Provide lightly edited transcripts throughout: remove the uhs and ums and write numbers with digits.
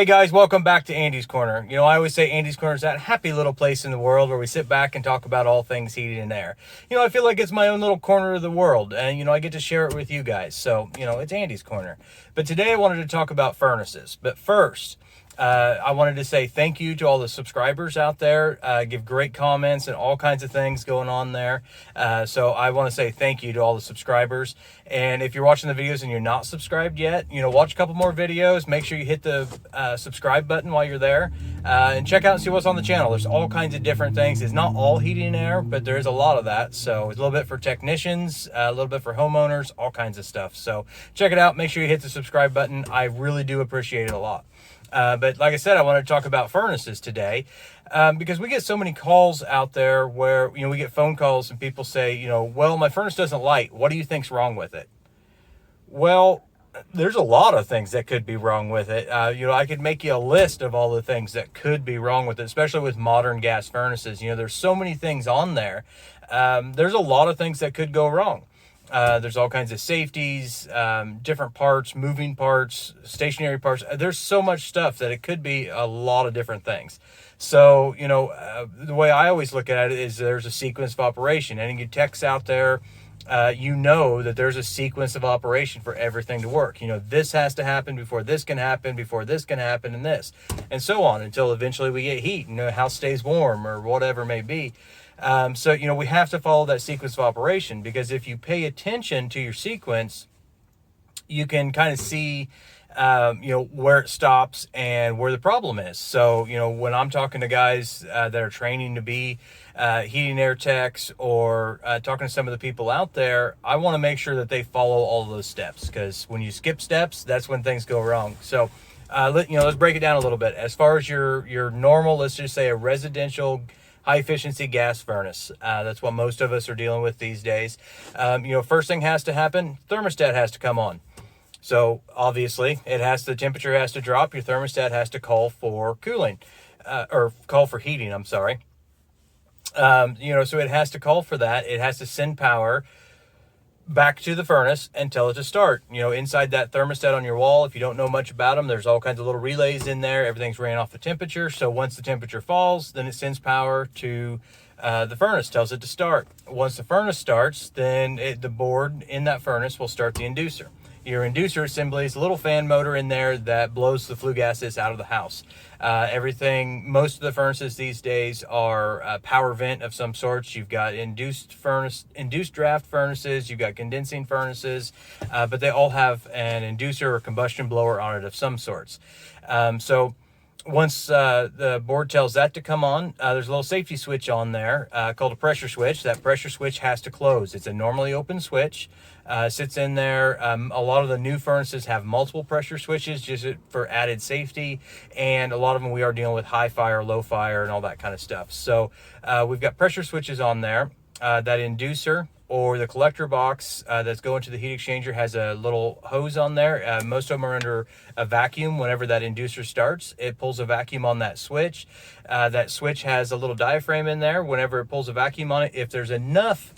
Hey guys, welcome back to Andy's Corner. You know, I always say Andy's Corner is that happy little place in the world where we sit back and talk about all things heating and air. You know, I feel like it's my own little corner of the world, and you know, I get to share it with you guys. So, you know, it's Andy's Corner. But today I wanted to talk about furnaces. But first, I wanted to say thank you to all the subscribers out there. Give great comments and all kinds of things going on there. So I want to say thank you to all the subscribers. And if you're watching the videos and you're not subscribed yet, you know, watch a couple more videos. Make sure you hit the subscribe button while you're there, and check out and see what's on the channel. There's all kinds of different things. It's not all heating and air, but there is a lot of that. So it's a little bit for technicians, a little bit for homeowners, all kinds of stuff. So check it out. Make sure you hit the subscribe button. I really do appreciate it a lot. But like I said, I want to talk about furnaces today, because we get so many calls out there where, you know, we get phone calls and people say, you know, well, my furnace doesn't light. What do you think's wrong with it? Well, there's a lot of things that could be wrong with it. You know, I could make you a list of all the things that could be wrong with it, especially with modern gas furnaces. You know, there's so many things on there. There's a lot of things that could go wrong. There's all kinds of safeties, different parts, moving parts, stationary parts. There's so much stuff that it could be a lot of different things. So, you know, the way I always look at it is there's a sequence of operation. Any of you techs out there, you know that there's a sequence of operation for everything to work. You know, this has to happen before this can happen, before this can happen, and this, and so on until eventually we get heat and the house stays warm or whatever it may be. So, you know, we have to follow that sequence of operation, because if you pay attention to your sequence, you can kind of see, you know, where it stops and where the problem is. So, you know, when I'm talking to guys that are training to be heating air techs, or talking to some of the people out there, I want to make sure that they follow all those steps, because when you skip steps, that's when things go wrong. So, you know, let's break it down a little bit. As far as your normal, let's just say a residential high efficiency gas furnace. That's what most of us are dealing with these days. You know, first thing has to happen, thermostat has to come on. So obviously the temperature has to drop. Your thermostat has to call for cooling, or call for heating, I'm sorry. You know, so it has to call for that. It has to send power back to the furnace and tell it to start. You know, inside that thermostat on your wall, if you don't know much about them, there's all kinds of little relays in there. Everything's ran off the temperature. So once the temperature falls, then it sends power to the furnace, tells it to start. Once the furnace starts, then the board in that furnace will start the inducer. Your inducer assembly is a little fan motor in there that blows the flue gases out of the house. Most of the furnaces these days are power vent of some sorts. You've got induced draft furnaces, you've got condensing furnaces, but they all have an inducer or combustion blower on it of some sorts. So once the board tells that to come on, there's a little safety switch on there called a pressure switch. That pressure switch has to close. It's a normally open switch. Sits in there. A lot of the new furnaces have multiple pressure switches just for added safety, and a lot of them we are dealing with high fire, low fire, and all that kind of stuff. So we've got pressure switches on there. That inducer or the collector box that's going to the heat exchanger has a little hose on there. Most of them are under a vacuum. Whenever that inducer starts, it pulls a vacuum on that switch. That switch has a little diaphragm in there. Whenever it pulls a vacuum on it, if there's enough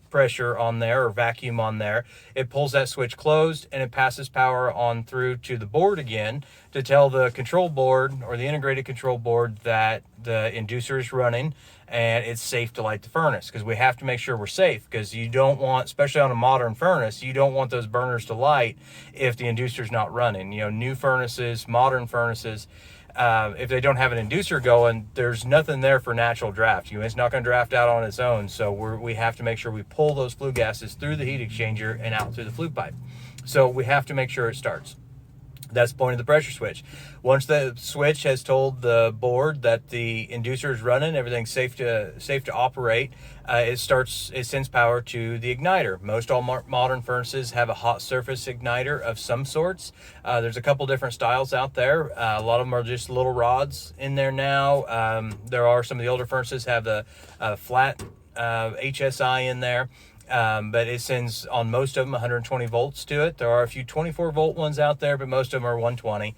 pressure on there or vacuum on there, it pulls that switch closed and it passes power on through to the board again to tell the control board or the integrated control board that the inducer is running and it's safe to light the furnace. Because we have to make sure we're safe, because you don't want, especially on a modern furnace, you don't want those burners to light if the inducer's not running. You know, new furnaces, modern furnaces, if they don't have an inducer going, there's nothing there for natural draft. You know, it's not going to draft out on its own. So we have to make sure we pull those flue gases through the heat exchanger and out through the flue pipe. So we have to make sure it starts. That's the point of the pressure switch. Once the switch has told the board that the inducer is running, everything's safe to operate, it sends power to the igniter. Most all modern furnaces have a hot surface igniter of some sorts. There's a couple different styles out there. A lot of them are just little rods in there now. There are some of the older furnaces have the flat HSI in there. But it sends on most of them 120 volts to it. There are a few 24 volt ones out there, but most of them are 120.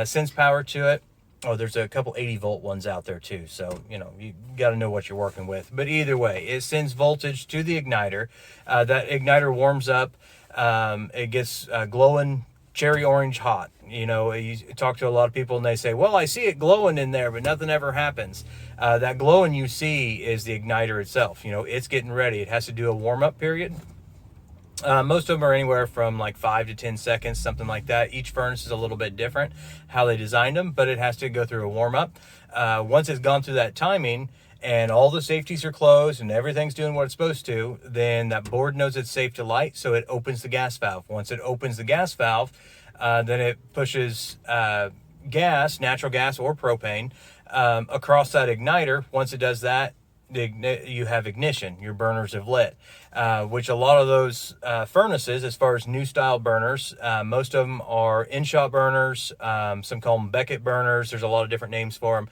Sends power to it. Oh, there's a couple 80 volt ones out there too. So, you know, you got to know what you're working with. But either way, it sends voltage to the igniter. That igniter warms up. It gets glowing cherry orange hot. You know, you talk to a lot of people and they say, well, I see it glowing in there, but nothing ever happens. That glowing you see is the igniter itself. You know, it's getting ready. It has to do a warm-up period. Most of them are anywhere from like 5 to 10 seconds, something like that. Each furnace is a little bit different how they designed them, but it has to go through a warm-up. Once it's gone through that timing and all the safeties are closed and everything's doing what it's supposed to, then that board knows it's safe to light, so it opens the gas valve. Once it opens the gas valve, then it pushes gas, natural gas or propane, across that igniter. Once it does that, you have ignition. Your burners have lit, which a lot of those furnaces, as far as new style burners, most of them are in-shot burners. Some call them Beckett burners. There's a lot of different names for them,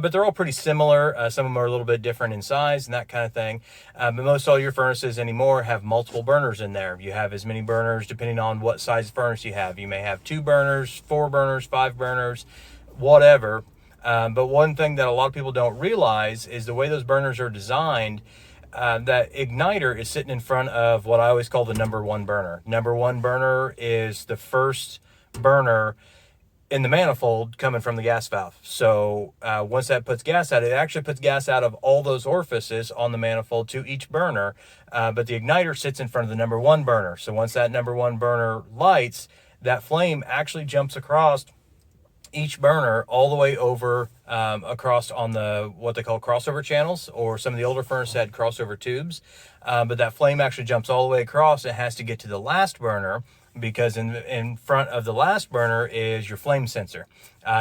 but they're all pretty similar. Some of them are a little bit different in size and that kind of thing. But most all your furnaces anymore have multiple burners in there. You have as many burners depending on what size furnace you have. You may have 2 burners, 4 burners, 5 burners, whatever. But one thing that a lot of people don't realize is the way those burners are designed, that igniter is sitting in front of what I always call the number 1 burner. Number 1 burner is the first burner in the manifold coming from the gas valve. So once that puts gas out, it actually puts gas out of all those orifices on the manifold to each burner. But the igniter sits in front of the number 1 burner. So once that number 1 burner lights, that flame actually jumps across each burner all the way over across on the what they call crossover channels, or some of the older furnaces had crossover tubes, but that flame actually jumps all the way across. It has to get to the last burner, because in front of the last burner is your flame sensor.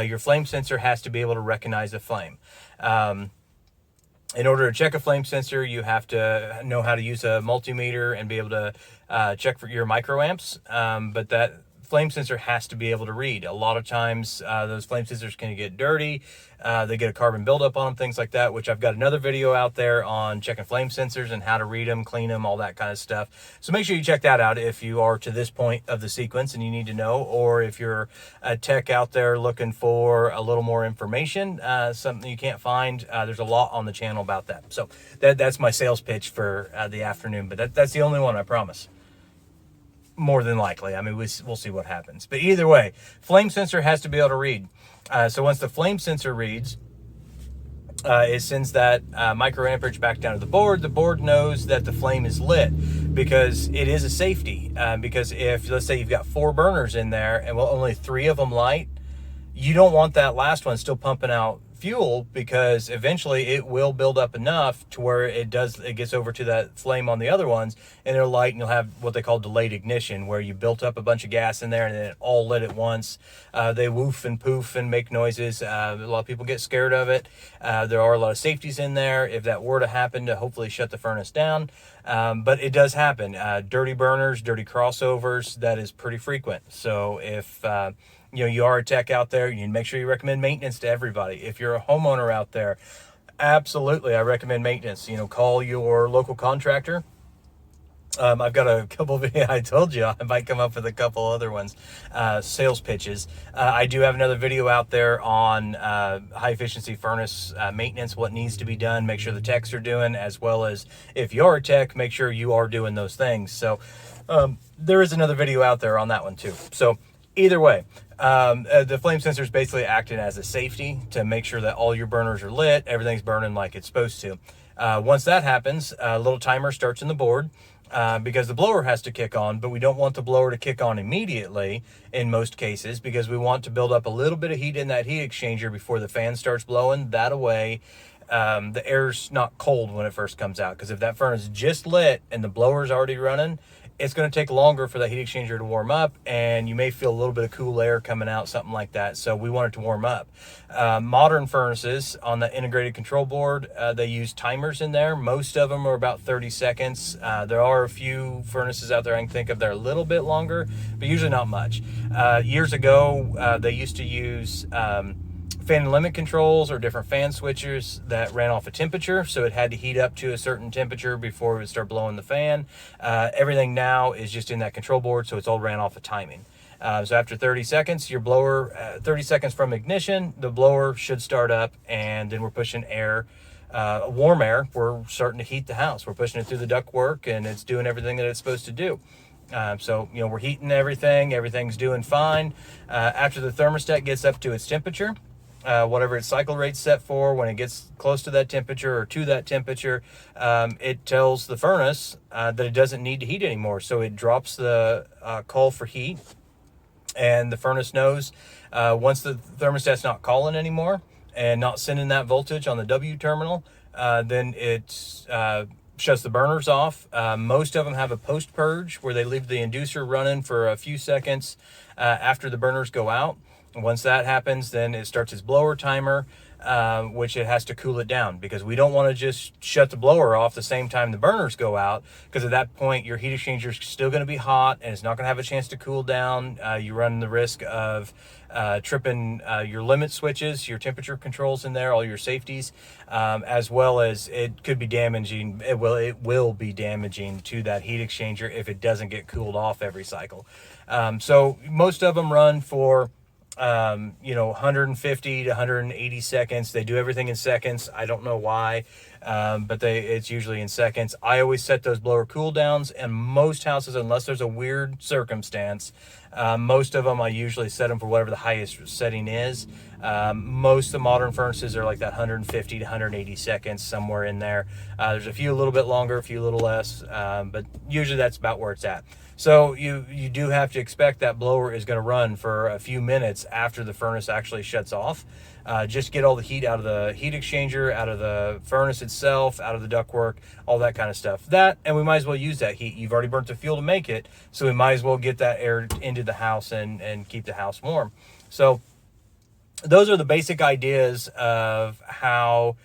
Your flame sensor has to be able to recognize the flame. In order to check a flame sensor, you have to know how to use a multimeter and be able to check for your microamps, but that flame sensor has to be able to read. A lot of times those flame sensors can get dirty. They get a carbon buildup on them, things like that, which I've got another video out there on checking flame sensors and how to read them, clean them, all that kind of stuff. So make sure you check that out if you are to this point of the sequence and you need to know, or if you're a tech out there looking for a little more information, something you can't find. There's a lot on the channel about that. So that's my sales pitch for the afternoon, but that's the only one, I promise. More than likely. I mean, we'll see what happens. But either way, flame sensor has to be able to read. So once the flame sensor reads, it sends that microamperage back down to the board. The board knows that the flame is lit, because it is a safety. Because if, let's say you've got 4 burners in there and only 3 of them light, you don't want that last one still pumping out fuel, because eventually it will build up enough to where it gets over to that flame on the other ones, and it'll light, and you'll have what they call delayed ignition, where you built up a bunch of gas in there and then it all lit at once. They woof and poof and make noises. A lot of people get scared of it. There are a lot of safeties in there if that were to happen, to hopefully shut the furnace down. But it does happen. Dirty burners, dirty crossovers, that is pretty frequent. So if you are a tech out there, you need to make sure you recommend maintenance to everybody. If you're a homeowner out there, absolutely, I recommend maintenance. Call your local contractor. I've got a couple of videos. I told you I might come up with a couple other ones, sales pitches. I do have another video out there on high efficiency furnace maintenance, what needs to be done, make sure the techs are doing, as well as if you're a tech, make sure you are doing those things. So there is another video out there on that one too. So either way, the flame sensor is basically acting as a safety to make sure that all your burners are lit, everything's burning like it's supposed to. Once that happens, a little timer starts in the board, because the blower has to kick on, but we don't want the blower to kick on immediately in most cases, because we want to build up a little bit of heat in that heat exchanger before the fan starts blowing. That way, the air's not cold when it first comes out, because if that furnace just lit and the blower's already running, it's going to take longer for that heat exchanger to warm up, and you may feel a little bit of cool air coming out, something like that. So we want it to warm up. Modern furnaces on the integrated control board, they use timers in there. Most of them are about 30 seconds. There are a few furnaces out there I can think of that are a little bit longer, but usually not much. Years ago, they used to use fan and limit controls, or different fan switches that ran off a temperature, so it had to heat up to a certain temperature before it would start blowing the fan. Everything now is just in that control board, so it's all ran off of timing. So after 30 seconds, your blower, 30 seconds from ignition, the blower should start up, and then we're pushing air, warm air. We're starting to heat the house. We're pushing it through the ductwork, and it's doing everything that it's supposed to do. So, we're heating everything's doing fine. After the thermostat gets up to its temperature, whatever its cycle rate's set for, when it gets close to that temperature or to that temperature, it tells the furnace that it doesn't need to heat anymore. So it drops the call for heat, and the furnace knows once the thermostat's not calling anymore and not sending that voltage on the W terminal, then it shuts the burners off. Most of them have a post purge where they leave the inducer running for a few seconds after the burners go out. And once that happens, then it starts its blower timer, which it has to cool it down, because we don't want to just shut the blower off the same time the burners go out, because at that point your heat exchanger is still going to be hot and it's not going to have a chance to cool down. You run the risk of tripping your limit switches, your temperature controls in there, all your safeties, as well as it could be damaging. It will be damaging to that heat exchanger if it doesn't get cooled off every cycle. So most of them run for 150 to 180 seconds. They do everything in seconds. I don't know why, but it's usually in seconds. I always set those blower cool downs, and most houses, unless there's a weird circumstance, most of them I usually set them for whatever the highest setting is. Most of the modern furnaces are like that 150 to 180 seconds, somewhere in there. There's a few a little bit longer, a few a little less, but usually that's about where it's at. So you do have to expect that blower is going to run for a few minutes after the furnace actually shuts off. Just get all the heat out of the heat exchanger, out of the furnace itself, out of the ductwork, all that kind of stuff. And we might as well use that heat. You've already burnt the fuel to make it, so we might as well get that air into the house and keep the house warm. So those are the basic ideas of how,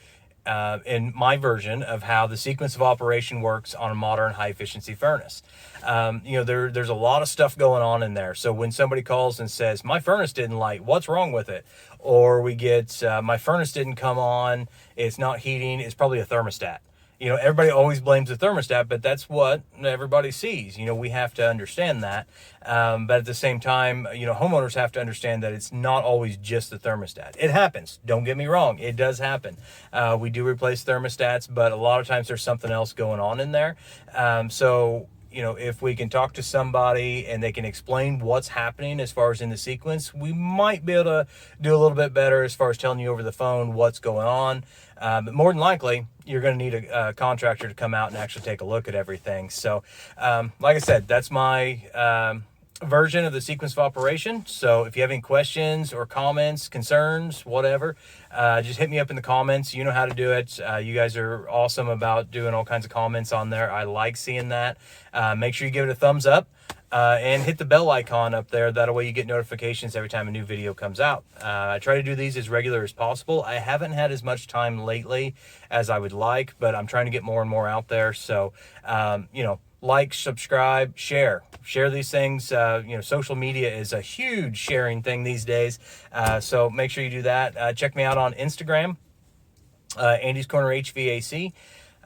in my version of how the sequence of operation works on a modern high efficiency furnace. There's a lot of stuff going on in there. So when somebody calls and says, my furnace didn't light, what's wrong with it? Or we get, my furnace didn't come on, it's not heating, it's probably a thermostat. Everybody always blames the thermostat, but that's what everybody sees. We have to understand that. But at the same time, homeowners have to understand that it's not always just the thermostat. It happens. Don't get me wrong. It does happen. We do replace thermostats, but a lot of times there's something else going on in there. If we can talk to somebody and they can explain what's happening as far as in the sequence, we might be able to do a little bit better as far as telling you over the phone what's going on. But more than likely, you're going to need a contractor to come out and actually take a look at everything. So, like I said, that's my version of the sequence of operation. So if you have any questions or comments, concerns, whatever, just hit me up in the comments. You know how to do it. You guys are awesome about doing all kinds of comments on there. I like seeing that. Make sure you give it a thumbs up. And hit the bell icon up there. That way you get notifications every time a new video comes out. I try to do these as regular as possible. I haven't had as much time lately as I would like, but I'm trying to get more and more out there. So, like, subscribe, share these things. Social media is a huge sharing thing these days. So make sure you do that. Check me out on Instagram, Andy's Corner HVAC.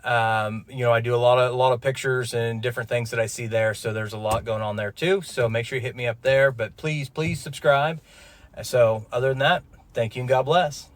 I do a lot of pictures and different things that I see there. So there's a lot going on there too. So make sure you hit me up there, but please subscribe. So other than that, thank you and God bless.